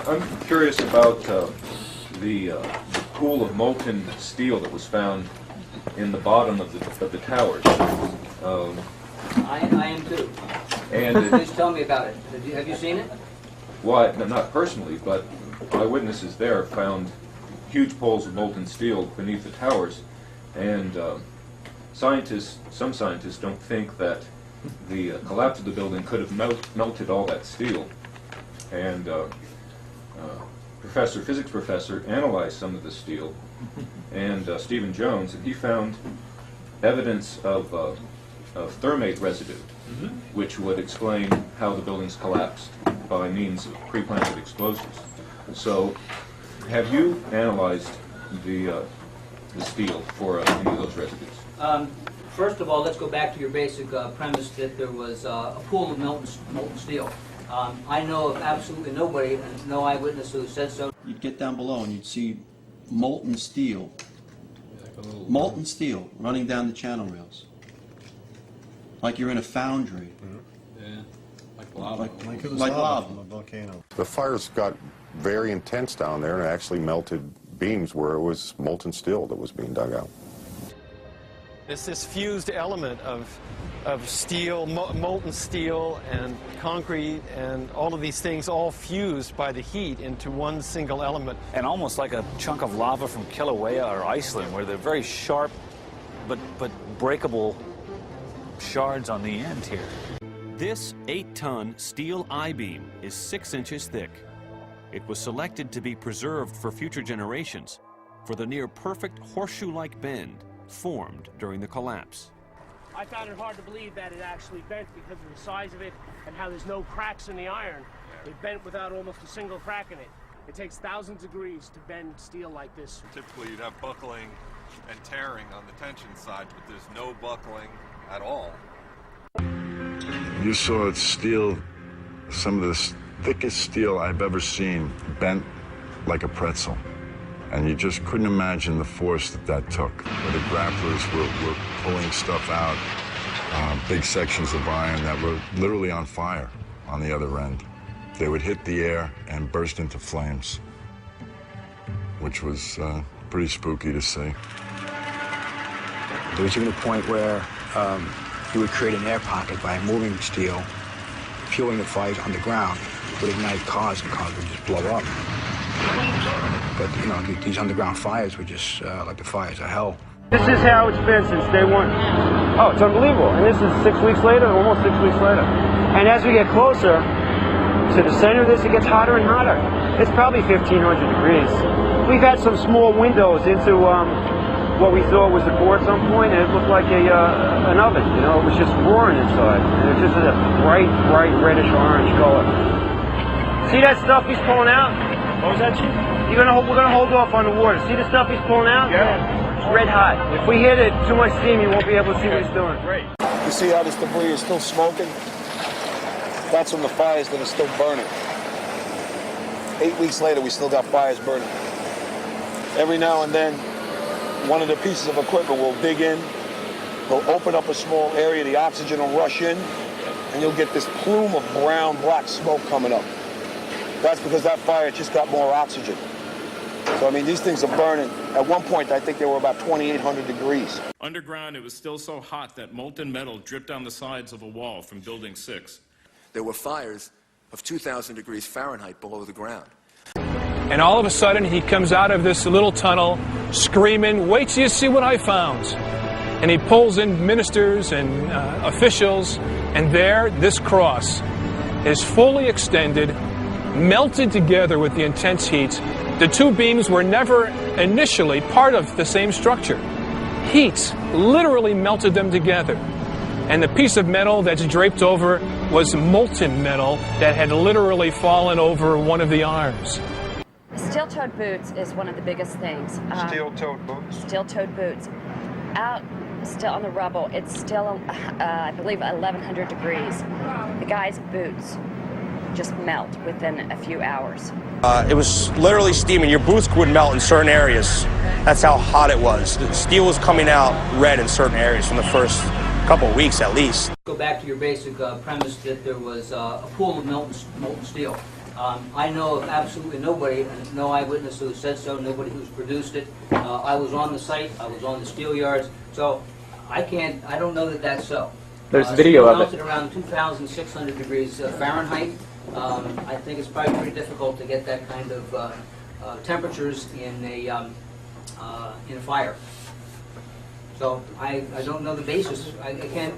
I'm curious about the pool of molten steel that was found in the bottom of the towers. I am too. And Please tell me about it. Have you seen it? Well, not personally, but eyewitnesses there found huge poles of molten steel beneath the towers, and some scientists don't think that the collapse of the building could have melted all that steel. And physics professor analyzed some of the steel, and Stephen Jones, and he found evidence of thermate residue, which would explain how the buildings collapsed by means of pre-planted explosives. So, have you analyzed the steel for any of those residues? First of all, let's go back to your basic premise that there was a pool of molten steel. I know of absolutely nobody, and no eyewitness who said so. You'd get down below and you'd see molten steel running down the channel rails. Like you're in a foundry. Yeah, like lava. Like it was lava. From a volcano. The fires got very intense down there, and it actually melted beams where it was molten steel that was being dug out. It's this fused element of steel, molten steel and concrete and all of these things all fused by the heat into one single element. And almost like a chunk of lava from Kilauea or Iceland, where they're very sharp but breakable shards on the end here. This 8-ton steel I-beam is 6 inches thick. It was selected to be preserved for future generations for the near-perfect horseshoe-like bend formed during the collapse. I found it hard to believe that it actually bent because of the size of it and how there's no cracks in the iron. It bent without almost a single crack in it. It takes thousands of degrees to bend steel like this. Typically you'd have buckling and tearing on the tension side, but there's no buckling at all. You saw steel, some of the thickest steel I've ever seen, bent like a pretzel. And you just couldn't imagine the force that took. Where the grapplers were pulling stuff out, big sections of iron that were literally on fire on the other end. They would hit the air and burst into flames, which was pretty spooky to see. There was even a point where you would create an air pocket by moving steel, fueling the fires underground, would ignite cars, and cars would just blow up. But, you know, these underground fires were just like the fires of hell. This is how it's been since day one. Oh, it's unbelievable. And this is 6 weeks later, almost 6 weeks later. And as we get closer to the center of this, it gets hotter and hotter. It's probably 1,500 degrees. We've had some small windows into what we thought was the core at some point, and it looked like an oven, you know. It was just roaring inside. And it's just a bright reddish orange color. See that stuff he's pulling out? What was that, Chief? We're gonna hold off on the water. See the stuff he's pulling out? Yeah. It's red hot. If we hit it too much steam, you won't be able to see what he's doing. Great. You see how this debris is still smoking? That's from the fires that are still burning. 8 weeks later, we still got fires burning. Every now and then, one of the pieces of equipment will dig in, they'll open up a small area, the oxygen will rush in, and you'll get this plume of brown, black smoke coming up. That's because that fire just got more oxygen. So, I mean, these things are burning. At one point, I think they were about 2,800 degrees. Underground, it was still so hot that molten metal dripped down the sides of a wall from Building 6. There were fires of 2,000 degrees Fahrenheit below the ground. And all of a sudden, he comes out of this little tunnel screaming, "Wait till you see what I found." And he pulls in ministers and officials, and there, this cross is fully extended, melted together with the intense heat. The two beams were never initially part of the same structure. Heat literally melted them together. And the piece of metal that's draped over was molten metal that had literally fallen over one of the arms. Steel-toed boots is one of the biggest things. Steel-toed boots? Steel-toed boots. Out still on the rubble, it's still, I believe, 1,100 degrees. The guy's boots just melt within a few hours. It was literally steaming. Your boots would melt in certain areas. That's how hot it was. The steel was coming out red in certain areas from the first couple of weeks at least. Go back to your basic premise that there was a pool of molten steel. I know of absolutely nobody, and no eyewitness who said so, nobody who's produced it. I was on the site, I was on the steel yards, so I don't know that that's so. There's video of it. Melted around 2,600 degrees Fahrenheit. I think it's probably pretty difficult to get that kind of temperatures in a fire. So I don't know the basis. I can't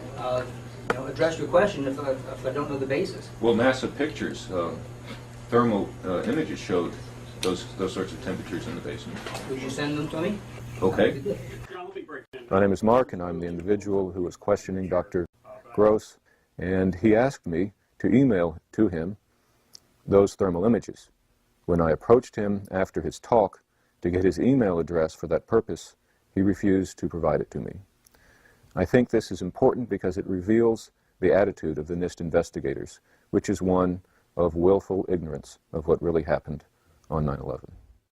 address your question if I don't know the basis. Well, NASA pictures, thermal images showed those sorts of temperatures in the basement. Would you send them to me? Okay. My name is Mark, and I'm the individual who was questioning Dr. Gross, and he asked me to email to him those thermal images. When I approached him after his talk to get his email address for that purpose, he refused to provide it to me. I think this is important because it reveals the attitude of the NIST investigators, which is one of willful ignorance of what really happened on 9/11.